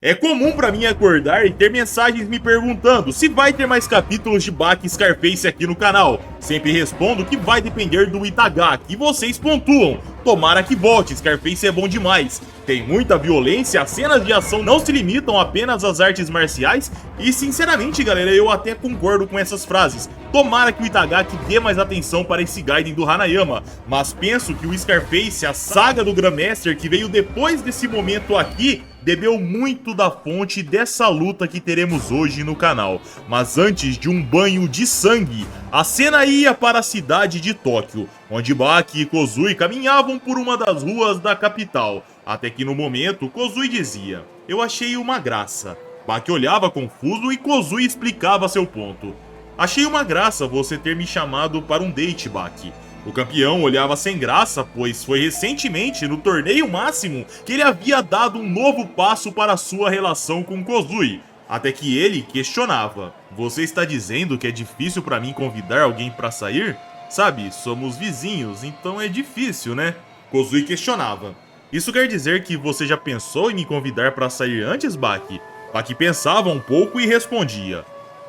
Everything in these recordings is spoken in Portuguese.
É comum pra mim acordar e ter mensagens me perguntando se vai ter mais capítulos de Baki e Scarface aqui no canal. Sempre respondo que vai depender do Itagaki e vocês pontuam. Tomara que volte, Scarface é bom demais. Tem muita violência, as cenas de ação não se limitam apenas às artes marciais e sinceramente galera, eu até concordo com essas frases. Tomara que o Itagaki dê mais atenção para esse Gaiden do Hanayama, mas penso que o Scarface, a saga do Grandmaster que veio depois desse momento aqui, bebeu muito da fonte dessa luta que teremos hoje no canal. Mas antes de um banho de sangue, a cena ia para a cidade de Tóquio, onde Baki e Kozui caminhavam por uma das ruas da capital. Até que no momento, Kozui dizia: "Eu achei uma graça." Baki olhava confuso e Kozui explicava seu ponto. "Achei uma graça você ter me chamado para um date, Baki." O campeão olhava sem graça, pois foi recentemente no torneio máximo que ele havia dado um novo passo para sua relação com Kozui. Até que ele questionava: "Você está dizendo que é difícil para mim convidar alguém para sair? Sabe, somos vizinhos, então é difícil, né?" Kozui questionava: "Isso quer dizer que você já pensou em me convidar para sair antes, Baki?" Baki pensava um pouco e respondia: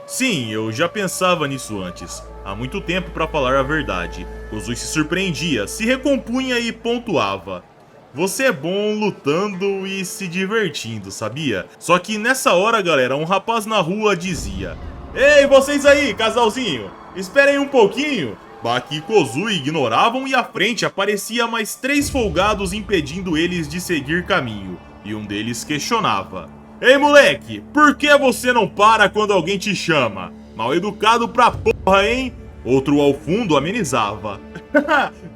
"Sim, eu já pensava nisso antes. Há muito tempo para falar a verdade." Kozui se surpreendia, se recompunha e pontuava: "Você é bom lutando e se divertindo, sabia?" Só que nessa hora, galera, um rapaz na rua dizia: "Ei, vocês aí, casalzinho, esperem um pouquinho." Baki e Kozui ignoravam e à frente aparecia mais 3 folgados impedindo eles de seguir caminho. E um deles questionava: "Ei, moleque, por que você não para quando alguém te chama? Mal educado pra porra, hein?" Outro ao fundo amenizava: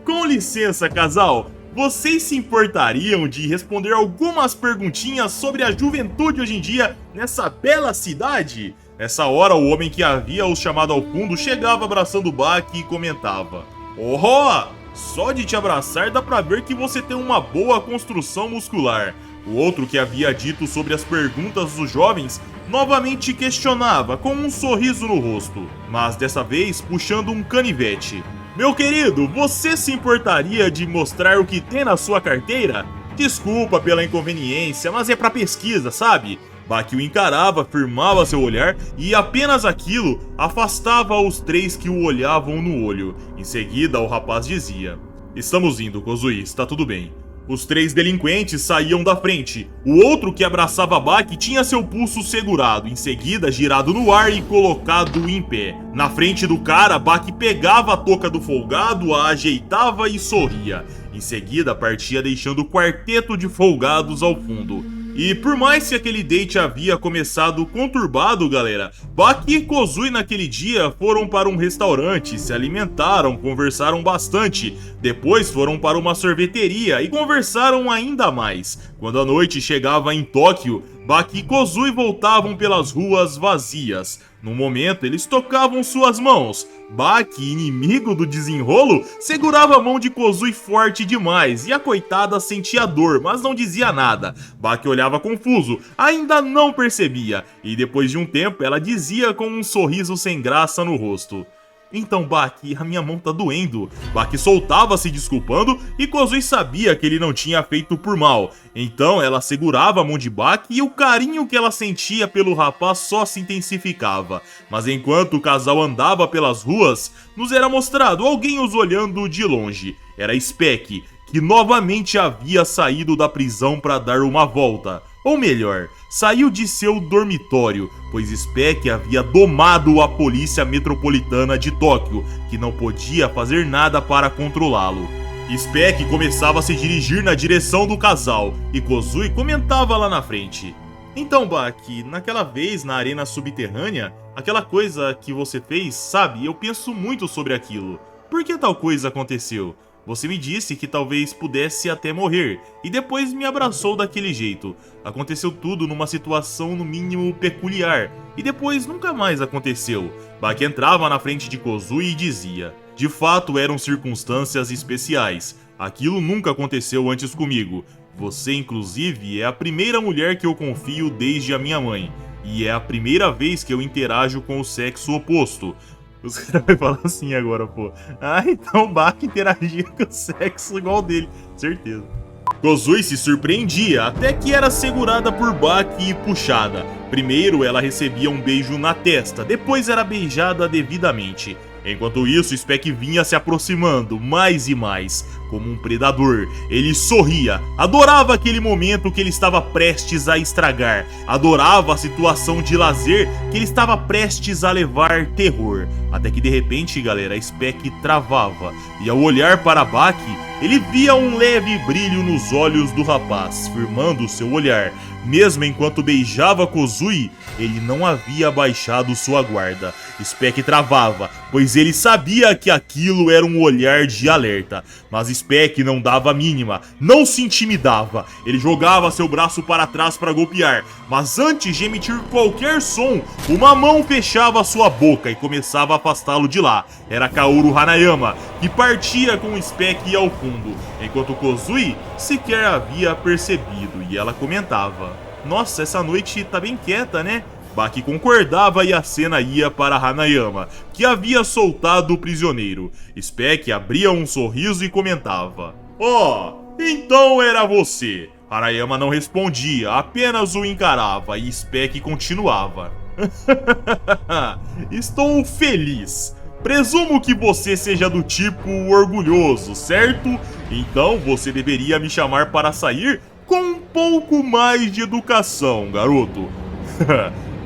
"Com licença, casal, vocês se importariam de responder algumas perguntinhas sobre a juventude hoje em dia nessa bela cidade?" Nessa hora, o homem que havia os chamado ao fundo chegava abraçando o Baki e comentava: "Oh, só de te abraçar dá pra ver que você tem uma boa construção muscular." O outro que havia dito sobre as perguntas dos jovens novamente questionava com um sorriso no rosto, mas dessa vez puxando um canivete: "Meu querido, você se importaria de mostrar o que tem na sua carteira? Desculpa pela inconveniência, mas é pra pesquisa, sabe?" Baki o encarava, firmava seu olhar e apenas aquilo afastava os 3 que o olhavam no olho. Em seguida, o rapaz dizia: "Estamos indo, Kozui, está tudo bem." Os 3 delinquentes saíam da frente. O outro que abraçava Baki tinha seu pulso segurado, em seguida girado no ar e colocado em pé. Na frente do cara, Baki pegava a touca do folgado, a ajeitava e sorria. Em seguida, partia deixando o quarteto de folgados ao fundo. E por mais que aquele date havia começado conturbado, galera, Baki e Kozui naquele dia foram para um restaurante, se alimentaram, conversaram bastante. Depois foram para uma sorveteria e conversaram ainda mais. Quando a noite chegava em Tóquio, Baki e Kozui voltavam pelas ruas vazias. No momento, eles tocavam suas mãos. Baki, inimigo do desenrolo, segurava a mão de Kozui forte demais e a coitada sentia dor, mas não dizia nada. Baki olhava confuso, ainda não percebia, e depois de um tempo ela dizia com um sorriso sem graça no rosto: "Então, Baki, a minha mão tá doendo." Baki soltava se desculpando e Kozui sabia que ele não tinha feito por mal. Então ela segurava a mão de Baki e o carinho que ela sentia pelo rapaz só se intensificava. Mas enquanto o casal andava pelas ruas, nos era mostrado alguém os olhando de longe. Era Spec, que novamente havia saído da prisão para dar uma volta. Ou melhor, saiu de seu dormitório, pois Spec havia domado a polícia metropolitana de Tóquio, que não podia fazer nada para controlá-lo. Spec começava a se dirigir na direção do casal, e Kozui comentava lá na frente: "Então, Baki, naquela vez na arena subterrânea, aquela coisa que você fez, sabe, eu penso muito sobre aquilo. Por que tal coisa aconteceu? Você me disse que talvez pudesse até morrer, e depois me abraçou daquele jeito. Aconteceu tudo numa situação no mínimo peculiar, e depois nunca mais aconteceu." Baki entrava na frente de Kozui e dizia: "De fato eram circunstâncias especiais. Aquilo nunca aconteceu antes comigo. Você, inclusive, é a primeira mulher que eu confio desde a minha mãe, e é a primeira vez que eu interajo com o sexo oposto." Os caras vão falar assim agora, pô: "Ah, então o Baki interagia com o sexo igual dele." Certeza. Kozui se surpreendia até que era segurada por Baki e puxada. Primeiro ela recebia um beijo na testa, depois era beijada devidamente. Enquanto isso, Speck vinha se aproximando mais e mais, como um predador. Ele sorria, adorava aquele momento que ele estava prestes a estragar, adorava a situação de lazer que ele estava prestes a levar terror. Até que de repente, galera, Speck travava, e ao olhar para Baki, ele via um leve brilho nos olhos do rapaz, firmando seu olhar. Mesmo enquanto beijava Kozui, ele não havia baixado sua guarda. Speck travava, pois ele sabia que aquilo era um olhar de alerta. Mas Speck não dava a mínima, não se intimidava. Ele jogava seu braço para trás para golpear, mas antes de emitir qualquer som, uma mão fechava sua boca e começava a afastá-lo de lá. Era Kaoru Hanayama, que partia com Speck ao fundo, enquanto Kozui sequer havia percebido, e ela comentava: "Nossa, essa noite tá bem quieta, né?" Baki concordava e a cena ia para Hanayama, que havia soltado o prisioneiro. Speck abria um sorriso e comentava: então era você." Hanayama não respondia, apenas o encarava e Speck continuava: "Estou feliz. Presumo que você seja do tipo orgulhoso, certo? Então você deveria me chamar para sair com um pouco mais de educação, garoto."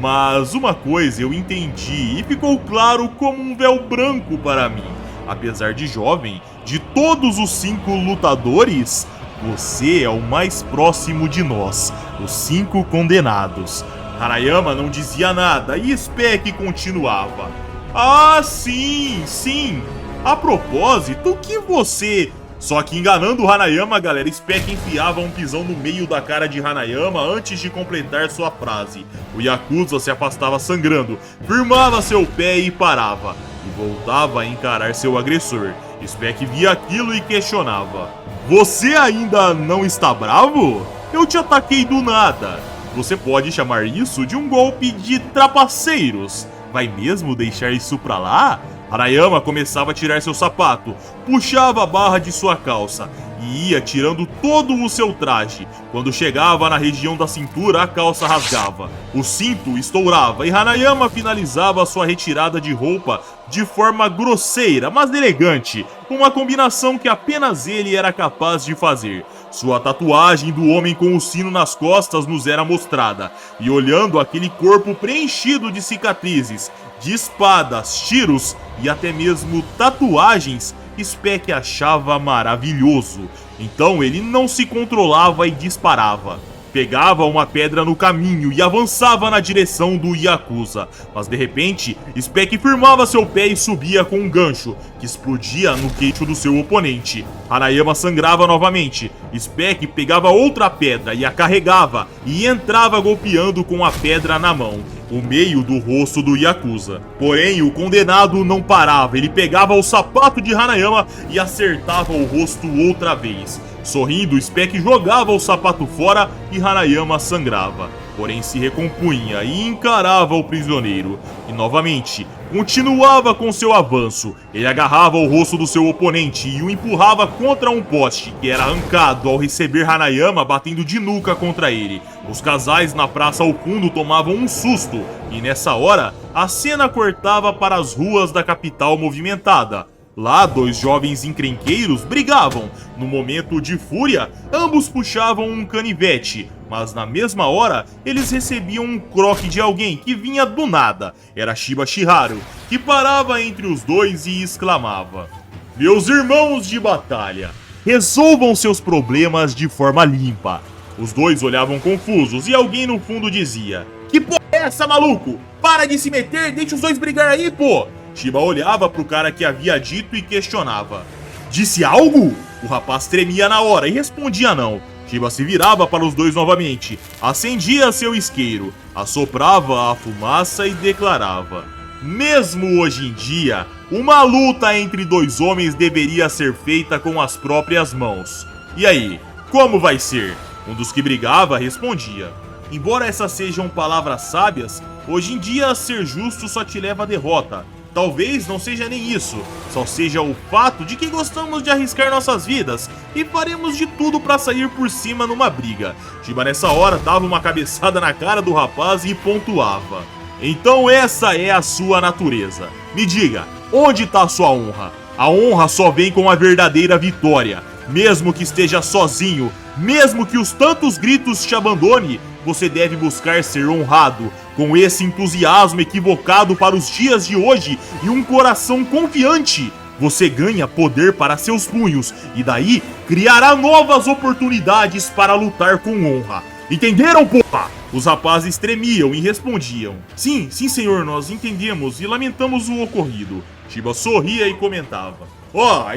Mas uma coisa eu entendi e ficou claro como um véu branco para mim. Apesar de jovem, de todos os 5 lutadores, você é o mais próximo de nós, os 5 condenados. Hanayama não dizia nada e Speck continuava: "Ah, sim, sim. A propósito, o que você..." Só que enganando Hanayama, galera, Speck enfiava um pisão no meio da cara de Hanayama antes de completar sua frase. O Yakuza se afastava sangrando, firmava seu pé e parava, e voltava a encarar seu agressor. Speck via aquilo e questionava: "Você ainda não está bravo? Eu te ataquei do nada. Você pode chamar isso de um golpe de trapaceiros. Vai mesmo deixar isso pra lá?" Hanayama começava a tirar seu sapato, puxava a barra de sua calça e ia tirando todo o seu traje. Quando chegava na região da cintura, a calça rasgava, o cinto estourava e Hanayama finalizava sua retirada de roupa de forma grosseira, mas elegante, uma combinação que apenas ele era capaz de fazer. Sua tatuagem do homem com o sino nas costas nos era mostrada, e olhando aquele corpo preenchido de cicatrizes, de espadas, tiros e até mesmo tatuagens, Speck achava maravilhoso. Então ele não se controlava e disparava. Pegava uma pedra no caminho e avançava na direção do Yakuza. Mas de repente, Speck firmava seu pé e subia com um gancho, que explodia no queixo do seu oponente. Hanayama sangrava novamente. Speck pegava outra pedra e a carregava, e entrava golpeando com a pedra na mão o meio do rosto do Yakuza. Porém, o condenado não parava, ele pegava o sapato de Hanayama e acertava o rosto outra vez. Sorrindo, Speck jogava o sapato fora e Hanayama sangrava. Porém se recompunha e encarava o prisioneiro. E novamente, continuava com seu avanço. Ele agarrava o rosto do seu oponente e o empurrava contra um poste, que era arrancado ao receber Hanayama batendo de nuca contra ele. Os casais na praça ao fundo tomavam um susto, e nessa hora, a cena cortava para as ruas da capital movimentada. Lá, 2 jovens encrenqueiros brigavam. No momento de fúria, ambos puxavam um canivete, mas na mesma hora, eles recebiam um croque de alguém que vinha do nada. Era Shiba Shiharu, que parava entre os dois e exclamava: "Meus irmãos de batalha, resolvam seus problemas de forma limpa." Os dois olhavam confusos e alguém no fundo dizia: "Que porra é essa, maluco? Para de se meter, deixa os dois brigar aí, pô!" Shiba olhava pro cara que havia dito e questionava: "Disse algo?" O rapaz tremia na hora e respondia não. Shiba se virava para os dois novamente, acendia seu isqueiro, assoprava a fumaça e declarava: "Mesmo hoje em dia, uma luta entre 2 homens deveria ser feita com as próprias mãos. E aí, como vai ser?" Um dos que brigava respondia: "Embora essas sejam palavras sábias, hoje em dia ser justo só te leva à derrota. Talvez não seja nem isso, só seja o fato de que gostamos de arriscar nossas vidas e faremos de tudo para sair por cima numa briga. Shiba nessa hora dava uma cabeçada na cara do rapaz e pontuava: então essa é a sua natureza. Me diga, onde está a sua honra? A honra só vem com a verdadeira vitória. Mesmo que esteja sozinho, mesmo que os tantos gritos te abandone, você deve buscar ser honrado. Com esse entusiasmo equivocado para os dias de hoje e um coração confiante, você ganha poder para seus punhos e daí criará novas oportunidades para lutar com honra. Entenderam, porra? Os rapazes tremiam e respondiam: sim, senhor, nós entendemos e lamentamos o ocorrido. Shiba sorria e comentava: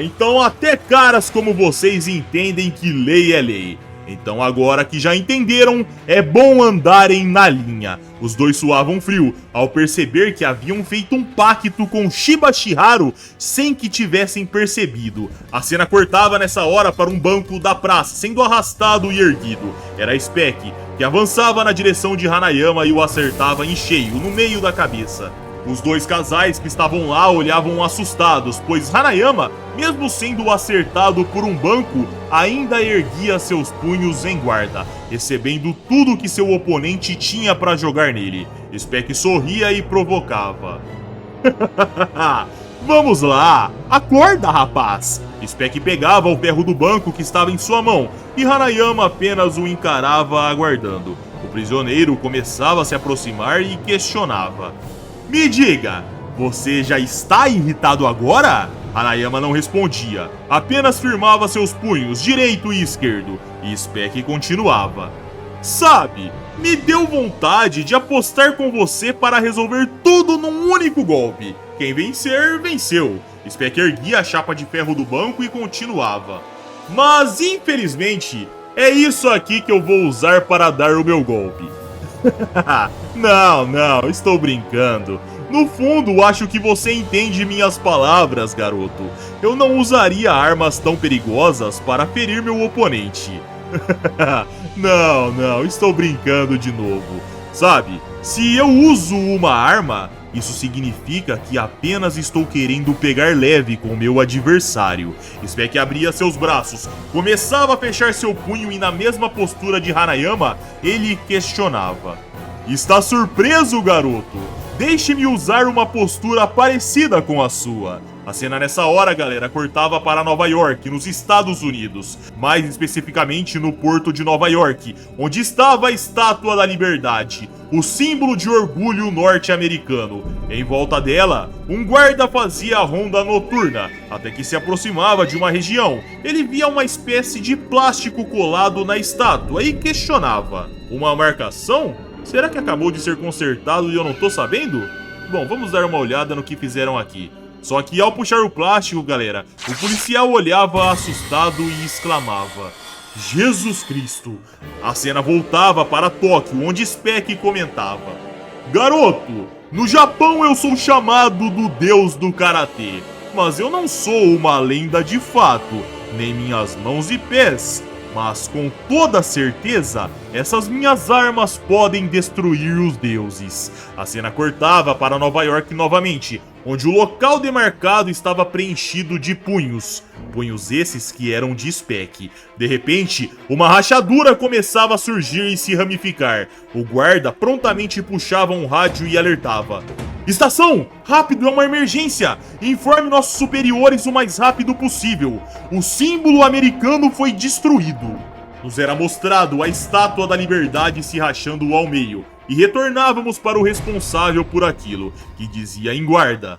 então até caras como vocês entendem que lei é lei. Então agora que já entenderam, é bom andarem na linha. Os dois suavam frio ao perceber que haviam feito um pacto com Shiba Shiharu sem que tivessem percebido. A cena cortava nessa hora para um banco da praça sendo arrastado e erguido. Era Spec, que avançava na direção de Hanayama e o acertava em cheio, no meio da cabeça. Os dois casais que estavam lá olhavam assustados, pois Hanayama, mesmo sendo acertado por um banco, ainda erguia seus punhos em guarda, recebendo tudo que seu oponente tinha para jogar nele. Spec sorria e provocava: vamos lá, acorda, rapaz! Spec pegava o ferro do banco que estava em sua mão e Hanayama apenas o encarava aguardando. O prisioneiro começava a se aproximar e questionava: me diga, você já está irritado agora? Hanayama não respondia, apenas firmava seus punhos direito e esquerdo, e Spec continuava: sabe, me deu vontade de apostar com você para resolver tudo num único golpe. Quem vencer, venceu. Spec erguia a chapa de ferro do banco e continuava: mas infelizmente, é isso aqui que eu vou usar para dar o meu golpe. Não, estou brincando. No fundo, acho que você entende minhas palavras, garoto. Eu não usaria armas tão perigosas para ferir meu oponente. Não, estou brincando de novo. Sabe, se eu uso uma arma, isso significa que apenas estou querendo pegar leve com meu adversário. Spec abria seus braços, começava a fechar seu punho e na mesma postura de Hanayama, ele questionava: está surpreso, garoto? Deixe-me usar uma postura parecida com a sua. A cena nessa hora, galera, cortava para Nova York, nos Estados Unidos. Mais especificamente no porto de Nova York, onde estava a Estátua da Liberdade, o símbolo de orgulho norte-americano. Em volta dela, um guarda fazia a ronda noturna, até que se aproximava de uma região. Ele via uma espécie de plástico colado na estátua e questionava: uma marcação? Será que acabou de ser consertado e eu não tô sabendo? Bom, vamos dar uma olhada no que fizeram aqui. Só que ao puxar o plástico, galera, o policial olhava assustado e exclamava: Jesus Cristo! A cena voltava para Tóquio, onde Spec comentava: garoto, no Japão eu sou chamado do deus do karatê, mas eu não sou uma lenda de fato, nem minhas mãos e pés. Mas com toda certeza, essas minhas armas podem destruir os deuses. A cena cortava para Nova York novamente, onde o local demarcado estava preenchido de punhos. Punhos esses que eram de Spec. De repente, uma rachadura começava a surgir e se ramificar. O guarda prontamente puxava um rádio e alertava: estação! Rápido, é uma emergência! Informe nossos superiores o mais rápido possível. O símbolo americano foi destruído. Nos era mostrado a Estátua da Liberdade se rachando ao meio. E retornávamos para o responsável por aquilo, que dizia em guarda: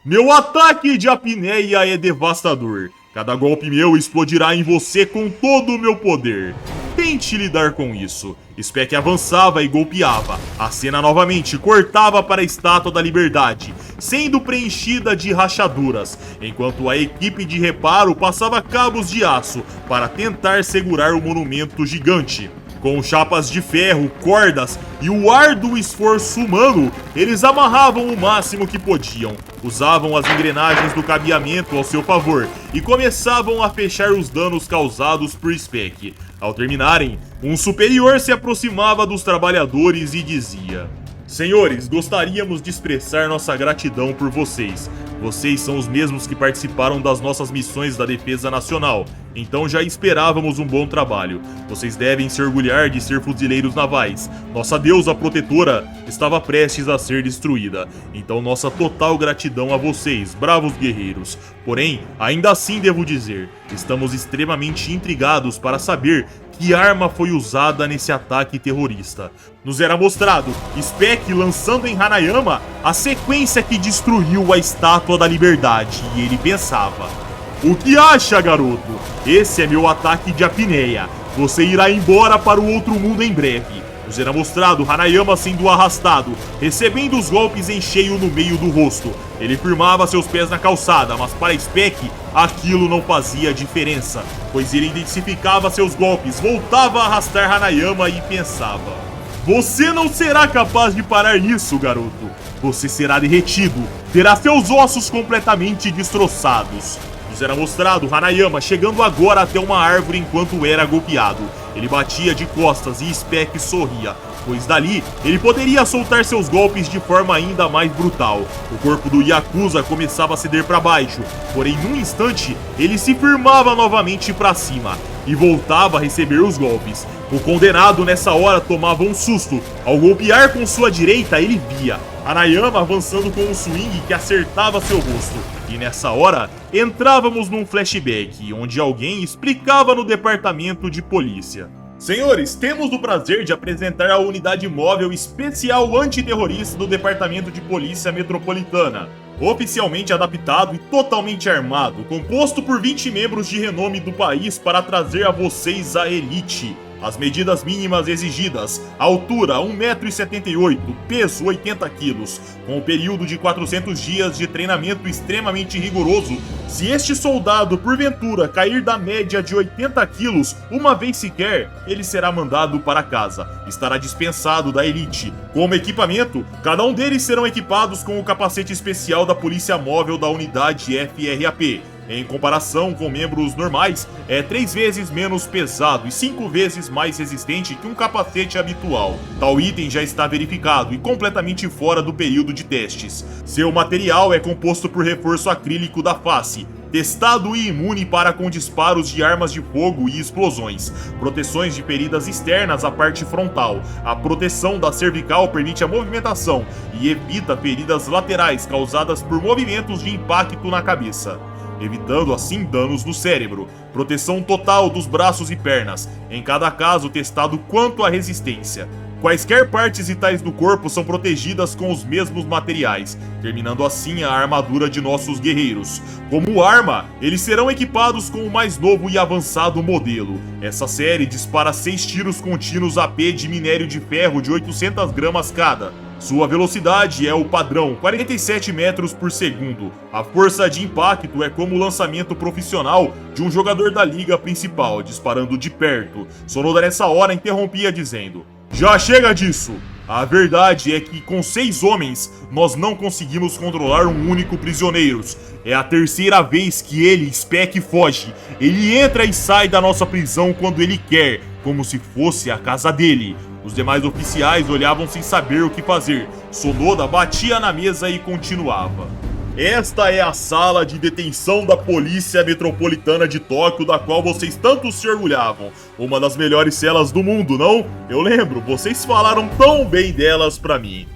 meu ataque de apneia é devastador. Cada golpe meu explodirá em você com todo o meu poder. Tente lidar com isso. Spec avançava e golpeava. A cena novamente cortava para a Estátua da Liberdade, sendo preenchida de rachaduras, enquanto a equipe de reparo passava cabos de aço para tentar segurar o monumento gigante. Com chapas de ferro, cordas e o árduo esforço humano, eles amarravam o máximo que podiam, usavam as engrenagens do cabeamento ao seu favor e começavam a fechar os danos causados por Spec. Ao terminarem, um superior se aproximava dos trabalhadores e dizia: Senhores, gostaríamos de expressar nossa gratidão por vocês. Vocês são os mesmos que participaram das nossas missões da Defesa Nacional, então já esperávamos um bom trabalho. Vocês devem se orgulhar de ser fuzileiros navais. Nossa deusa protetora estava prestes a ser destruída, então nossa total gratidão a vocês, bravos guerreiros. Porém, ainda assim devo dizer, estamos extremamente intrigados para saber que arma foi usada nesse ataque terrorista. Nos era mostrado Speck lançando em Hanayama a sequência que destruiu a Estátua da Liberdade, e ele pensava: o que acha, garoto? Esse é meu ataque de apneia. Você irá embora para o outro mundo em breve. Nos era mostrado Hanayama sendo arrastado, recebendo os golpes em cheio no meio do rosto. Ele firmava seus pés na calçada, mas para Speck aquilo não fazia diferença, pois ele intensificava seus golpes, voltava a arrastar Hanayama e pensava: você não será capaz de parar isso, garoto. Você será derretido, terá seus ossos completamente destroçados. Nos era mostrado Hanayama chegando agora até uma árvore enquanto era golpeado. Ele batia de costas e Speck sorria, pois dali ele poderia soltar seus golpes de forma ainda mais brutal. O corpo do Yakuza começava a ceder para baixo, porém num instante ele se firmava novamente para cima e voltava a receber os golpes. O condenado nessa hora tomava um susto. Ao golpear com sua direita, ele via Hanayama avançando com um swing que acertava seu rosto. E nessa hora, entrávamos num flashback, onde alguém explicava no departamento de polícia: senhores, temos o prazer de apresentar a unidade móvel especial antiterrorista do Departamento de Polícia Metropolitana. Oficialmente adaptado e totalmente armado, composto por 20 membros de renome do país para trazer a vocês a elite. As medidas mínimas exigidas: altura 1,78 m, peso 80 kg, com um período de 400 dias de treinamento extremamente rigoroso. Se este soldado porventura cair da média de 80 kg uma vez sequer, ele será mandado para casa, estará dispensado da elite. Como equipamento, cada um deles serão equipados com o capacete especial da Polícia Móvel da unidade FRAP. Em comparação com membros normais, é 3 vezes menos pesado e 5 vezes mais resistente que um capacete habitual. Tal item já está verificado e completamente fora do período de testes. Seu material é composto por reforço acrílico da face, testado e imune para com disparos de armas de fogo e explosões, proteções de feridas externas à parte frontal. A proteção da cervical permite a movimentação e evita feridas laterais causadas por movimentos de impacto na cabeça, evitando assim danos no cérebro. Proteção total dos braços e pernas, em cada caso testado quanto à resistência. Quaisquer partes vitais do corpo são protegidas com os mesmos materiais, terminando assim a armadura de nossos guerreiros. Como arma, eles serão equipados com o mais novo e avançado modelo. Essa série dispara 6 tiros contínuos AP de minério de ferro de 800 gramas cada. Sua velocidade é o padrão, 47 metros por segundo. A força de impacto é como o lançamento profissional de um jogador da liga principal, disparando de perto. Sonoda nessa hora interrompia dizendo: já chega disso! A verdade é que com 6 homens, nós não conseguimos controlar um único prisioneiro. É a terceira vez que ele, Speck, foge. Ele entra e sai da nossa prisão quando ele quer, como se fosse a casa dele. Os demais oficiais olhavam sem saber o que fazer. Sonoda batia na mesa e continuava: esta é a sala de detenção da Polícia Metropolitana de Tóquio, da qual vocês tanto se orgulhavam. Uma das melhores celas do mundo, não? Eu lembro, vocês falaram tão bem delas pra mim.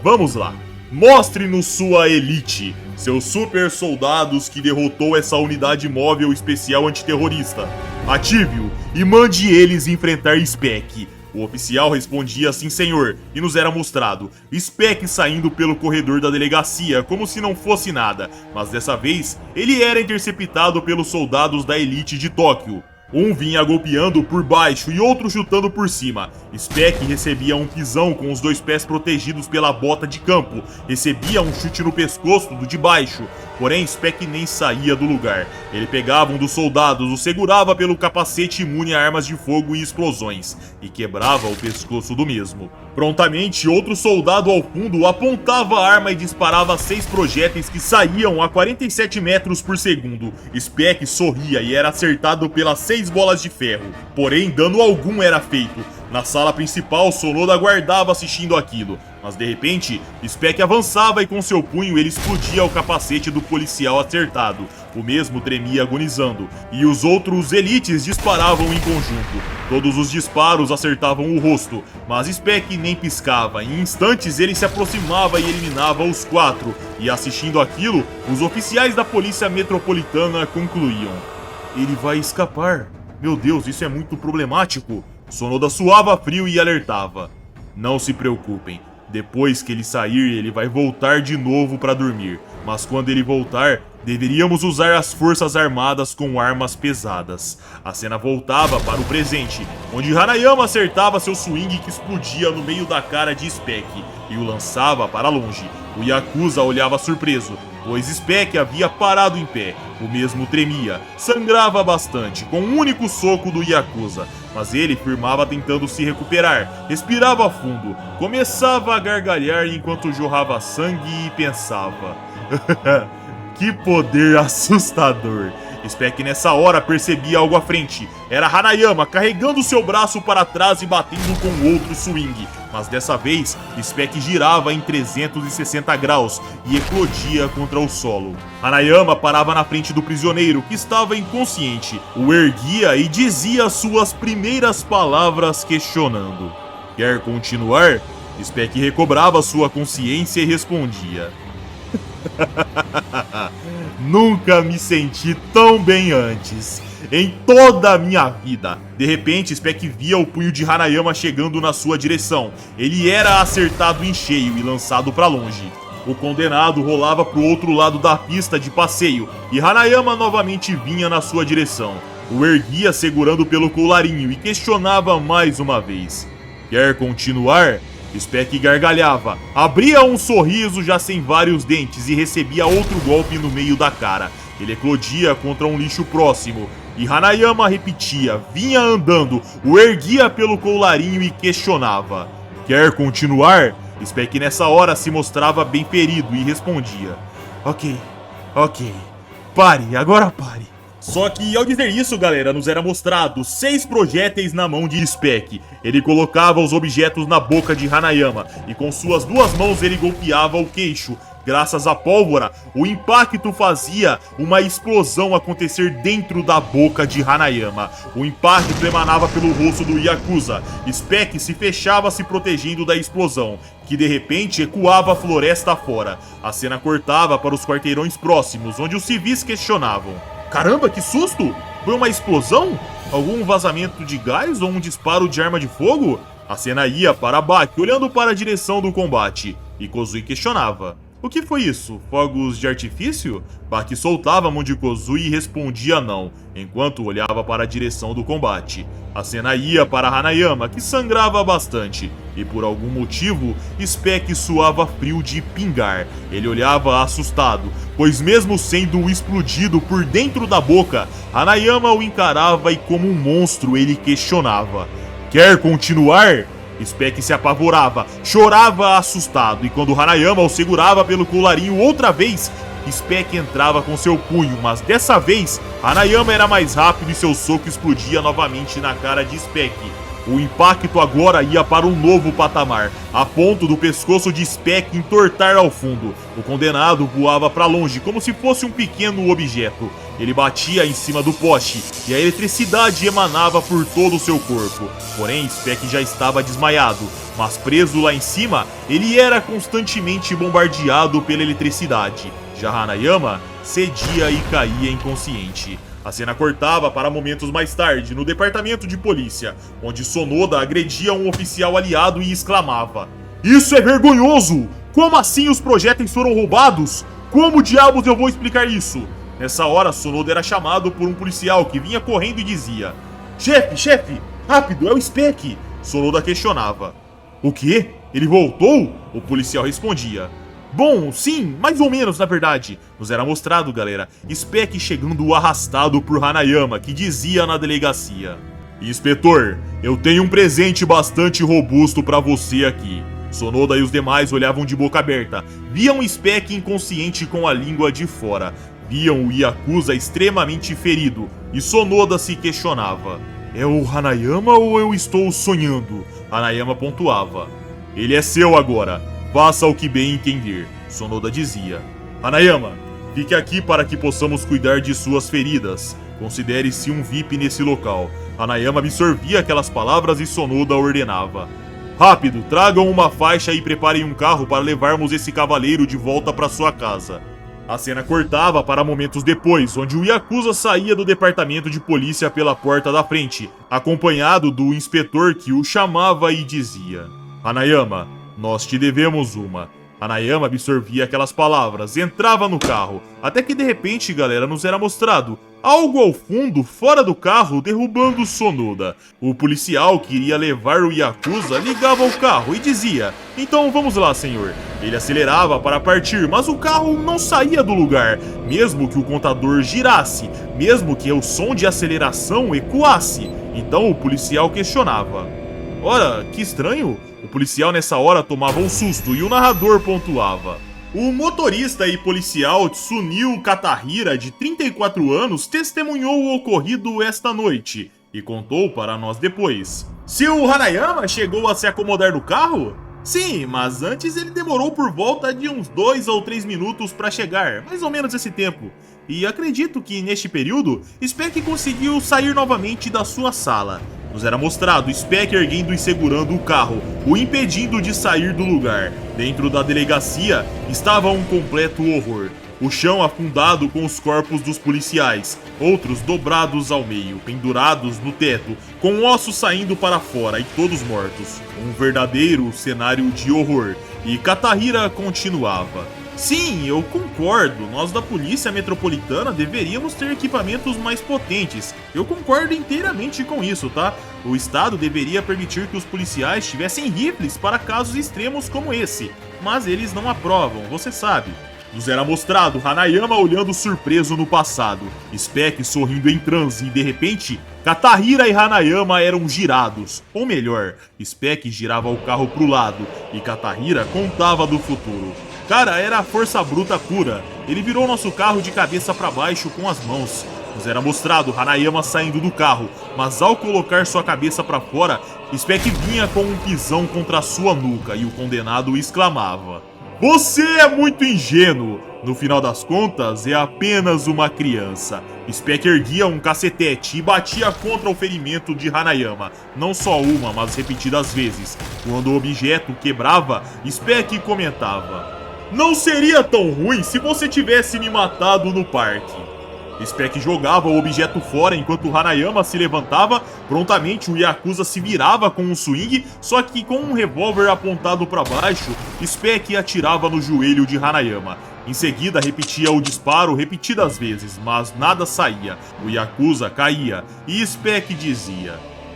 Vamos lá. Mostre-nos sua elite, seus super soldados que derrotou essa unidade móvel especial antiterrorista. Ative-o e mande eles enfrentar Speck. O oficial respondia sim, senhor, e nos era mostrado Speck saindo pelo corredor da delegacia como se não fosse nada, mas dessa vez ele era interceptado pelos soldados da elite de Tóquio. Um vinha golpeando por baixo e outro chutando por cima. Speck recebia um pisão com os 2 pés protegidos pela bota de campo. Recebia um chute no pescoço do de baixo. Porém, Speck nem saía do lugar. Ele pegava um dos soldados, o segurava pelo capacete imune a armas de fogo e explosões, e quebrava o pescoço do mesmo. Prontamente, outro soldado ao fundo apontava a arma e disparava 6 projéteis que saíam a 47 metros por segundo. Speck sorria e era acertado pelas 6 bolas de ferro. Porém, dano algum era feito. Na sala principal, Sonoda aguardava assistindo aquilo, mas de repente, Speck avançava e com seu punho ele explodia o capacete do policial acertado. O mesmo tremia agonizando, e os outros elites disparavam em conjunto. Todos os disparos acertavam o rosto, mas Speck nem piscava. Em instantes ele se aproximava e eliminava os 4, e assistindo aquilo, os oficiais da polícia metropolitana concluíam: ele vai escapar. Meu Deus, isso é muito problemático. Sonoda suava frio e alertava: não se preocupem, depois que ele sair ele vai voltar de novo para dormir, mas quando ele voltar, deveríamos usar as forças armadas com armas pesadas. A cena voltava para o presente, onde Hanayama acertava seu swing que explodia no meio da cara de Speck e o lançava para longe. O Yakuza olhava surpreso, pois Speck havia parado em pé. O mesmo tremia, sangrava bastante com um único soco do Yakuza, mas ele firmava tentando se recuperar, respirava fundo, começava a gargalhar enquanto jorrava sangue e pensava: que poder assustador! Speck nessa hora percebia algo à frente. Era Hanayama carregando seu braço para trás e batendo com outro swing. Mas dessa vez, Speck girava em 360 graus e eclodia contra o solo. Hanayama parava na frente do prisioneiro, que estava inconsciente, o erguia e dizia suas primeiras palavras questionando: quer continuar? Speck recobrava sua consciência e respondia: nunca me senti tão bem antes, em toda a minha vida. De repente, Speck via o punho de Hanayama chegando na sua direção. Ele era acertado em cheio e lançado para longe. O condenado rolava pro outro lado da pista de passeio e Hanayama novamente vinha na sua direção. O erguia segurando pelo colarinho e questionava mais uma vez: quer continuar? Speck gargalhava, abria um sorriso já sem vários dentes e recebia outro golpe no meio da cara. Ele eclodia contra um lixo próximo e Hanayama repetia, vinha andando, o erguia pelo colarinho e questionava: quer continuar? Speck nessa hora se mostrava bem ferido e respondia: ok, pare, agora pare. Só que ao dizer isso, galera, nos era mostrado 6 projéteis na mão de Speck. Ele colocava os objetos na boca de Hanayama e com suas 2 mãos ele golpeava o queixo. Graças à pólvora, o impacto fazia uma explosão acontecer dentro da boca de Hanayama. O impacto emanava pelo rosto do Yakuza. Speck se fechava se protegendo da explosão, que de repente ecoava a floresta fora. A cena cortava para os quarteirões próximos, onde os civis questionavam: caramba, que susto! Foi uma explosão? Algum vazamento de gás ou um disparo de arma de fogo? A cena ia para Baki, olhando para a direção do combate, e Kozui questionava: o que foi isso? Fogos de artifício? Baki soltava a mão de Kozui e respondia não, enquanto olhava para a direção do combate. A cena ia para Hanayama, que sangrava bastante, e por algum motivo, Speck suava frio de pingar. Ele olhava assustado, pois mesmo sendo explodido por dentro da boca, Hanayama o encarava e como um monstro ele questionava: quer continuar? Speck se apavorava, chorava assustado, e quando Hanayama o segurava pelo colarinho outra vez, Speck entrava com seu punho, mas dessa vez, Hanayama era mais rápido e seu soco explodia novamente na cara de Speck. O impacto agora ia para um novo patamar, a ponto do pescoço de Speck entortar ao fundo. O condenado voava para longe como se fosse um pequeno objeto. Ele batia em cima do poste e a eletricidade emanava por todo o seu corpo. Porém, Speck já estava desmaiado, mas preso lá em cima, ele era constantemente bombardeado pela eletricidade. Já Hanayama cedia e caía inconsciente. A cena cortava para momentos mais tarde, no departamento de polícia, onde Sonoda agredia um oficial aliado e exclamava: isso é vergonhoso! Como assim os projéteis foram roubados? Como diabos eu vou explicar isso? Nessa hora, Sonoda era chamado por um policial que vinha correndo e dizia: chefe, rápido, é o Speck! Sonoda questionava: o quê? Ele voltou? O policial respondia: bom, sim, mais ou menos na verdade. Nos era mostrado, galera, Speck chegando arrastado por Hanayama, que dizia na delegacia: inspetor, eu tenho um presente bastante robusto pra você aqui. Sonoda e os demais olhavam de boca aberta, viam Speck inconsciente com a língua de fora, viam o Yakuza extremamente ferido, e Sonoda se questionava: É o Hanayama ou eu estou sonhando? Hanayama pontuava. Ele é seu agora. Faça o que bem entender, Sonoda dizia. Hanayama, fique aqui para que possamos cuidar de suas feridas. Considere-se um VIP nesse local. Hanayama absorvia aquelas palavras e Sonoda ordenava. Rápido, tragam uma faixa e preparem um carro para levarmos esse cavaleiro de volta para sua casa. A cena cortava para momentos depois, onde o Yakuza saía do departamento de polícia pela porta da frente, acompanhado do inspetor que o chamava e dizia: Hanayama, nós te devemos uma. Hanayama absorvia aquelas palavras, entrava no carro, até que de repente, galera, nos era mostrado algo ao fundo, fora do carro, derrubando Sonoda. O policial que iria levar o Yakuza ligava o carro e dizia: então vamos lá, senhor. Ele acelerava para partir, mas o carro não saía do lugar, mesmo que o contador girasse, mesmo que o som de aceleração ecoasse. Então o policial questionava: ora, que estranho. O policial nessa hora tomava um susto e o narrador pontuava. O motorista e policial Tsunio Katahira, de 34 anos, testemunhou o ocorrido esta noite e contou para nós depois. Se o Hanayama chegou a se acomodar no carro? Sim, mas antes ele demorou por volta de uns 2 ou 3 minutos para chegar, mais ou menos esse tempo. E acredito que neste período, Speck conseguiu sair novamente da sua sala. Nos era mostrado Speck erguendo e segurando o carro, o impedindo de sair do lugar. Dentro da delegacia estava um completo horror. O chão afundado com os corpos dos policiais, outros dobrados ao meio, pendurados no teto, com ossos saindo para fora e todos mortos. Um verdadeiro cenário de horror. E Katahira continuava. Sim, eu concordo, nós da Polícia Metropolitana deveríamos ter equipamentos mais potentes. Eu concordo inteiramente com isso, tá? O Estado deveria permitir que os policiais tivessem rifles para casos extremos como esse, mas eles não aprovam, você sabe. Nos era mostrado Hanayama olhando surpreso no passado, Speck sorrindo em transe e de repente, Katahira e Hanayama eram girados. Ou melhor, Speck girava o carro pro lado e Katahira contava do futuro. Cara, era força bruta pura. Ele virou nosso carro de cabeça para baixo com as mãos. Nos era mostrado Hanayama saindo do carro, mas ao colocar sua cabeça para fora, Speck vinha com um pisão contra sua nuca e o condenado exclamava: Você é muito ingênuo! No final das contas, é apenas uma criança. Speck erguia um cacetete e batia contra o ferimento de Hanayama, não só uma, mas repetidas vezes. Quando o objeto quebrava, Speck comentava: Não seria tão ruim se você tivesse me matado no parque. Speck jogava o objeto fora enquanto Hanayama se levantava. Prontamente o Yakuza se virava com um swing, só que com um revólver apontado para baixo, Speck atirava no joelho de Hanayama. Em seguida repetia o disparo repetidas vezes, mas nada saía. O Yakuza caía e Speck dizia: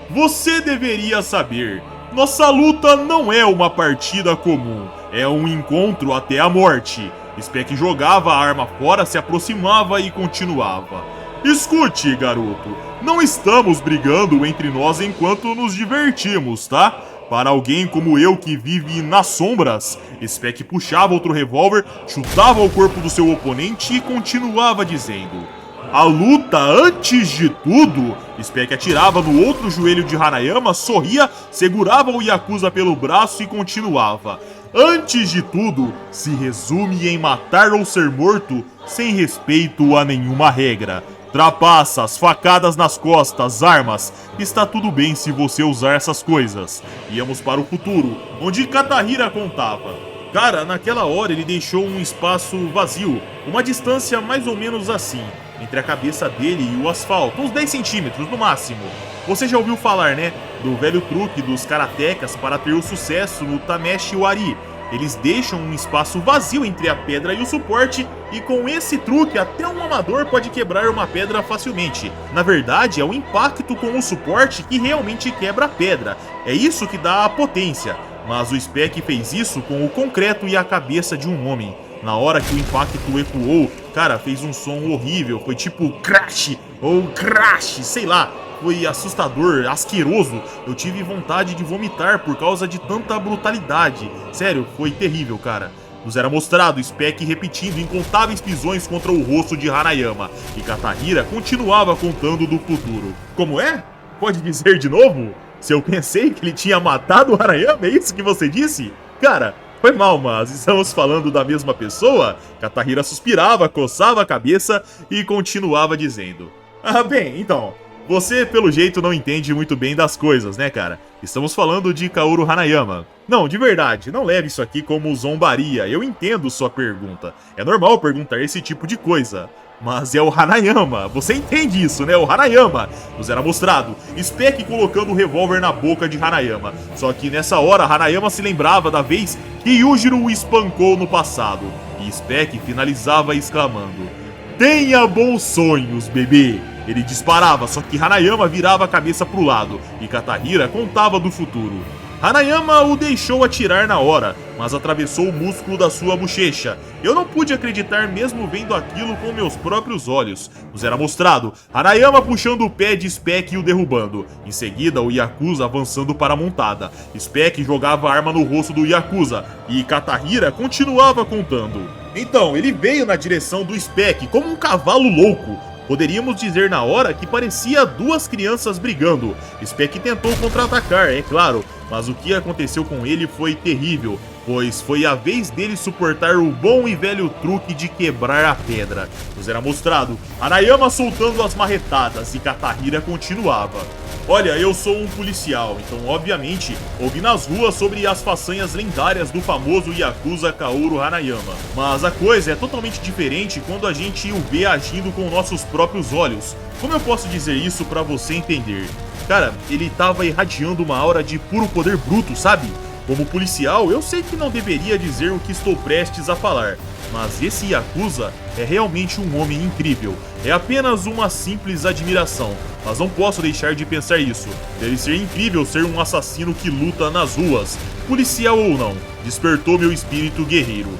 Você deveria saber, nossa luta não é uma partida comum, é um encontro até a morte. Speck jogava a arma fora, se aproximava e continuava: Escute, garoto, não estamos brigando entre nós enquanto nos divertimos, tá? Para alguém como eu que vive nas sombras. Speck puxava outro revólver, chutava o corpo do seu oponente e continuava dizendo: A luta antes de tudo. Speck atirava no outro joelho de Hanayama, sorria, segurava o Yakuza pelo braço e continuava: Antes de tudo, se resume em matar ou ser morto, sem respeito a nenhuma regra. Trapaças, facadas nas costas, armas, está tudo bem se você usar essas coisas. Íamos para o futuro, onde Katahira contava. Cara, naquela hora ele deixou um espaço vazio, uma distância mais ou menos assim, entre a cabeça dele e o asfalto, uns 10 centímetros no máximo. Você já ouviu falar, né, do velho truque dos karatecas para ter o sucesso no Tameshi Wari. Eles deixam um espaço vazio entre a pedra e o suporte, e com esse truque até um amador pode quebrar uma pedra facilmente. Na verdade, é o impacto com o suporte que realmente quebra a pedra, é isso que dá a potência. Mas o Speck fez isso com o concreto e a cabeça de um homem. Na hora que o impacto ecoou, cara, fez um som horrível, foi tipo crash ou crash, sei lá. Foi assustador, asqueroso, eu tive vontade de vomitar por causa de tanta brutalidade. Sério, foi terrível, cara. Nos era mostrado Speck repetindo incontáveis pisões contra o rosto de Hanayama, e Katahira continuava contando do futuro. Como é? pode dizer de novo? Se eu pensei que ele tinha matado o Hanayama, é isso que você disse? Cara, foi mal, mas estamos falando da mesma pessoa? Katahira suspirava, coçava a cabeça e continuava dizendo: Ah, bem, então, você pelo jeito não entende muito bem das coisas, né, cara? Estamos falando de Kaoru Hanayama. Não, de verdade, não leve isso aqui como zombaria, eu entendo sua pergunta. É normal perguntar esse tipo de coisa. Mas é o Hanayama, você entende isso, né? O Hanayama. Nos era mostrado Spec colocando o revólver na boca de Hanayama. Só que nessa hora, Hanayama se lembrava da vez que Yujiro o espancou no passado. E Spec finalizava exclamando: Tenha bons sonhos, bebê! Ele disparava, só que Hanayama virava a cabeça pro lado e Katahira contava do futuro. Hanayama o deixou atirar na hora, mas atravessou o músculo da sua bochecha. Eu não pude acreditar mesmo vendo aquilo com meus próprios olhos. Nos era mostrado Hanayama puxando o pé de Spec e o derrubando. Em seguida, o Yakuza avançando para a montada. Spec jogava a arma no rosto do Yakuza e Katahira continuava contando. Então, ele veio na direção do Spec como um cavalo louco. Poderíamos dizer na hora que parecia duas crianças brigando. Spec tentou contra-atacar, é claro, mas o que aconteceu com ele foi terrível, pois foi a vez dele suportar o bom e velho truque de quebrar a pedra. Nos era mostrado Hanayama soltando as marretadas e Katahira continuava. Olha, eu sou um policial, então obviamente ouvi nas ruas sobre as façanhas lendárias do famoso Yakuza Kaoru Hanayama. Mas a coisa é totalmente diferente quando a gente o vê agindo com nossos próprios olhos. Como eu posso dizer isso pra você entender? Cara, ele tava irradiando uma aura de puro poder bruto, sabe? Como policial, eu sei que não deveria dizer o que estou prestes a falar, mas esse Yakuza é realmente um homem incrível. É apenas uma simples admiração, mas não posso deixar de pensar isso. Deve ser incrível ser um assassino que luta nas ruas, policial ou não, despertou meu espírito guerreiro.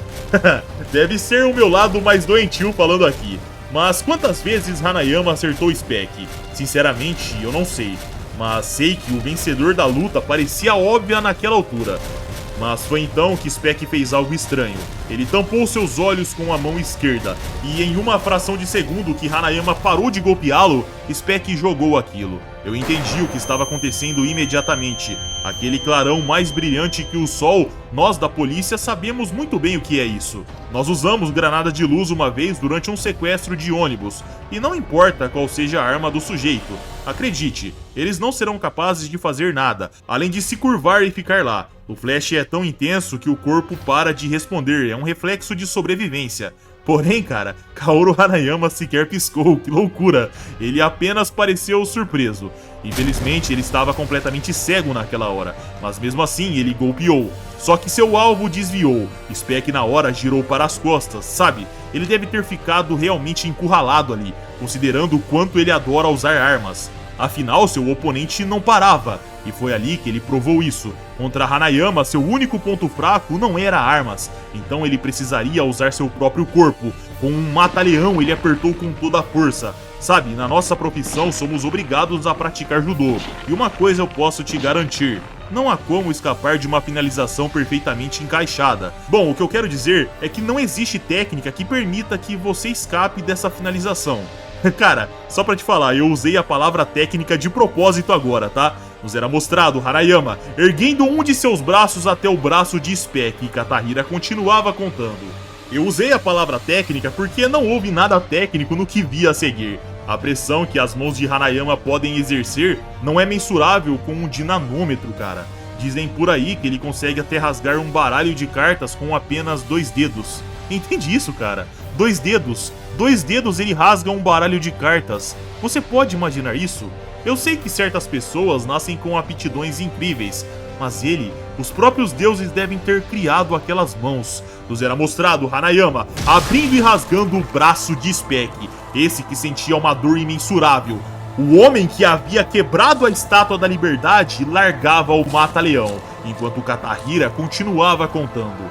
Deve ser o meu lado mais doentio falando aqui. Mas quantas vezes Hanayama acertou Spec? Sinceramente, eu não sei. Mas sei que o vencedor da luta parecia óbvia naquela altura. Mas foi então que Spec fez algo estranho. Ele tampou seus olhos com a mão esquerda, e em uma fração de segundo que Hanayama parou de golpeá-lo, Spec jogou aquilo. Eu entendi o que estava acontecendo imediatamente. Aquele clarão mais brilhante que o sol, nós da polícia sabemos muito bem o que é isso. Nós usamos granada de luz uma vez durante um sequestro de ônibus, e não importa qual seja a arma do sujeito. Acredite, eles não serão capazes de fazer nada, além de se curvar e ficar lá. O flash é tão intenso que o corpo para de responder, é um reflexo de sobrevivência. Porém, cara, Kaoru Hanayama sequer piscou, que loucura! Ele apenas pareceu surpreso. Infelizmente, ele estava completamente cego naquela hora, mas mesmo assim ele golpeou. Só que seu alvo desviou. Spec na hora girou para as costas, sabe? Ele deve ter ficado realmente encurralado ali, considerando o quanto ele adora usar armas. Afinal, seu oponente não parava, e foi ali que ele provou isso. Contra Hanayama, seu único ponto fraco não era armas, então ele precisaria usar seu próprio corpo. Com um mata-leão, ele apertou com toda a força. Sabe, na nossa profissão somos obrigados a praticar judô, e uma coisa eu posso te garantir: não há como escapar de uma finalização perfeitamente encaixada. Bom, o que eu quero dizer é que não existe técnica que permita que você escape dessa finalização. Cara, só pra te falar, eu usei a palavra técnica de propósito agora, tá? Nos era mostrado Hanayama erguendo um de seus braços até o braço de Spec e Katahira continuava contando. Eu usei a palavra técnica porque não houve nada técnico no que vi a seguir. A pressão que as mãos de Hanayama podem exercer não é mensurável com um dinamômetro, cara. Dizem por aí que ele consegue até rasgar um baralho de cartas com apenas 2 dedos. Entende isso, cara? 2 dedos. 2 dedos ele rasga um baralho de cartas. Você pode imaginar isso? Eu sei que certas pessoas nascem com aptidões incríveis, mas ele, os próprios deuses devem ter criado aquelas mãos. Nos era mostrado Hanayama abrindo e rasgando o braço de Spec, esse que sentia uma dor imensurável. O homem que havia quebrado a Estátua da Liberdade largava o mata-leão, enquanto Katahira continuava contando.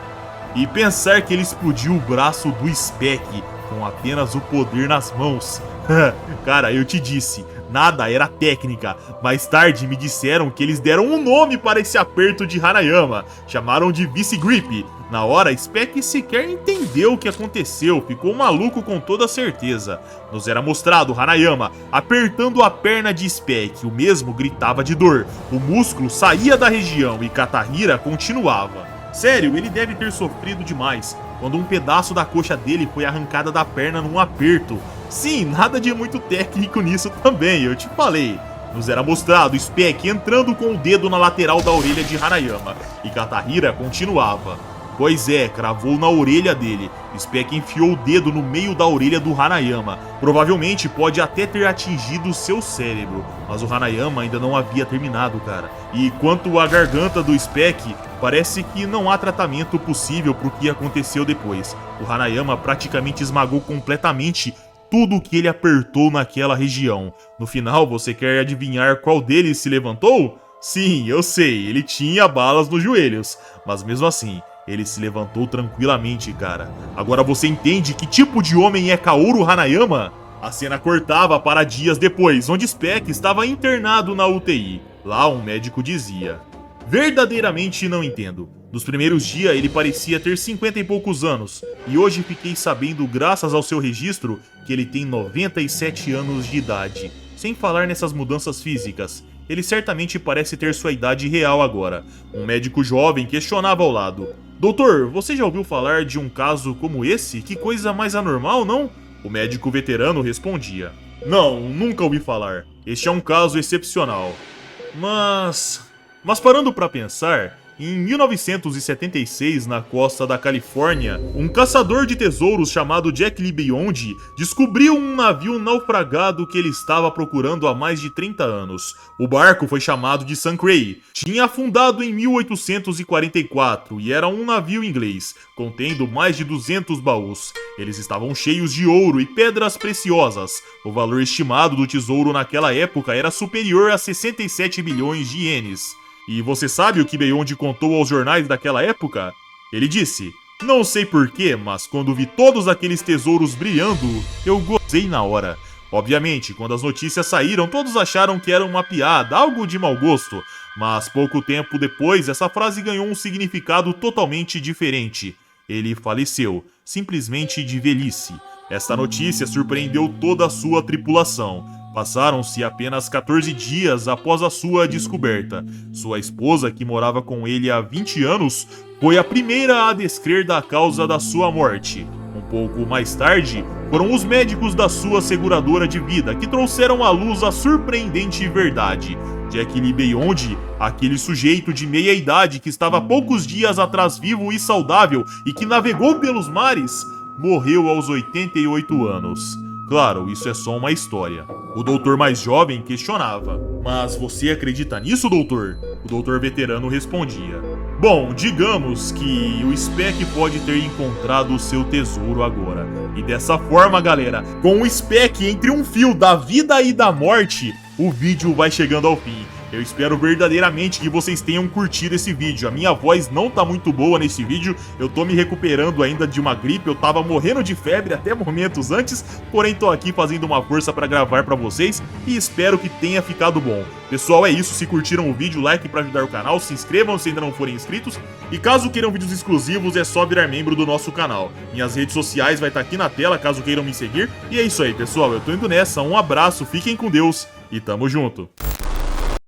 E pensar que ele explodiu o braço do Spec com apenas o poder nas mãos. Cara, eu te disse, nada era técnica. Mais tarde me disseram que eles deram um nome para esse aperto de Hanayama. Chamaram de Vice Grip. Na hora, Speck sequer entendeu o que aconteceu, ficou maluco com toda certeza. Nos era mostrado Hanayama apertando a perna de Speck, o mesmo gritava de dor. O músculo saía da região e Katahira continuava. Sério, ele deve ter sofrido demais, quando um pedaço da coxa dele foi arrancada da perna num aperto. Sim, nada de muito técnico nisso também, eu te falei. Nos era mostrado Speck entrando com o dedo na lateral da orelha de Hanayama, e Katahira continuava. Pois é, cravou na orelha dele. Speck enfiou o dedo no meio da orelha do Hanayama. Provavelmente pode até ter atingido seu cérebro, mas o Hanayama ainda não havia terminado, cara. E quanto à garganta do Speck, parece que não há tratamento possível para o que aconteceu depois. O Hanayama praticamente esmagou completamente tudo o que ele apertou naquela região. No final, você quer adivinhar qual deles se levantou? Sim, eu sei, ele tinha balas nos joelhos, mas mesmo assim, ele se levantou tranquilamente, cara. Agora você entende que tipo de homem é Kaoru Hanayama? A cena cortava para dias depois, onde Speck estava internado na UTI. Lá um médico dizia: verdadeiramente não entendo. Nos primeiros dias ele parecia ter 50 e poucos anos, e hoje fiquei sabendo, graças ao seu registro, que ele tem 97 anos de idade. Sem falar nessas mudanças físicas, ele certamente parece ter sua idade real agora. Um médico jovem questionava ao lado: doutor, você já ouviu falar de um caso como esse? Que coisa mais anormal, não? O médico veterano respondia: não, nunca ouvi falar. Este é um caso excepcional. Mas parando pra pensar, em 1976, na costa da Califórnia, um caçador de tesouros chamado Jack Lee Beyond descobriu um navio naufragado que ele estava procurando há mais de 30 anos. O barco foi chamado de Sancray. Tinha afundado em 1844 e era um navio inglês, contendo mais de 200 baús. Eles estavam cheios de ouro e pedras preciosas. O valor estimado do tesouro naquela época era superior a 67 bilhões de ienes. E você sabe o que Beyond contou aos jornais daquela época? Ele disse: não sei porquê, mas quando vi todos aqueles tesouros brilhando, eu gozei na hora. Obviamente, quando as notícias saíram, todos acharam que era uma piada, algo de mau gosto. Mas pouco tempo depois, essa frase ganhou um significado totalmente diferente. Ele faleceu, simplesmente de velhice. Esta notícia surpreendeu toda a sua tripulação. Passaram-se apenas 14 dias após a sua descoberta. Sua esposa, que morava com ele há 20 anos, foi a primeira a descrer da causa da sua morte. Um pouco mais tarde, foram os médicos da sua seguradora de vida que trouxeram à luz a surpreendente verdade. Jack Lee Beyond, aquele sujeito de meia idade que estava poucos dias atrás vivo e saudável e que navegou pelos mares, morreu aos 88 anos. Claro, isso é só uma história. O doutor mais jovem questionava: mas você acredita nisso, doutor? O doutor veterano respondia: bom, digamos que o Speck pode ter encontrado o seu tesouro agora. E dessa forma, galera, com o Speck entre um fio da vida e da morte, o vídeo vai chegando ao fim. Eu espero verdadeiramente que vocês tenham curtido esse vídeo. A minha voz não tá muito boa nesse vídeo, eu tô me recuperando ainda de uma gripe, eu tava morrendo de febre até momentos antes, porém tô aqui fazendo uma força pra gravar pra vocês e espero que tenha ficado bom. Pessoal, é isso, se curtiram o vídeo, like pra ajudar o canal, se inscrevam se ainda não forem inscritos e caso queiram vídeos exclusivos é só virar membro do nosso canal. Minhas redes sociais vai estar aqui na tela caso queiram me seguir e é isso aí, pessoal, eu tô indo nessa, um abraço, fiquem com Deus e tamo junto.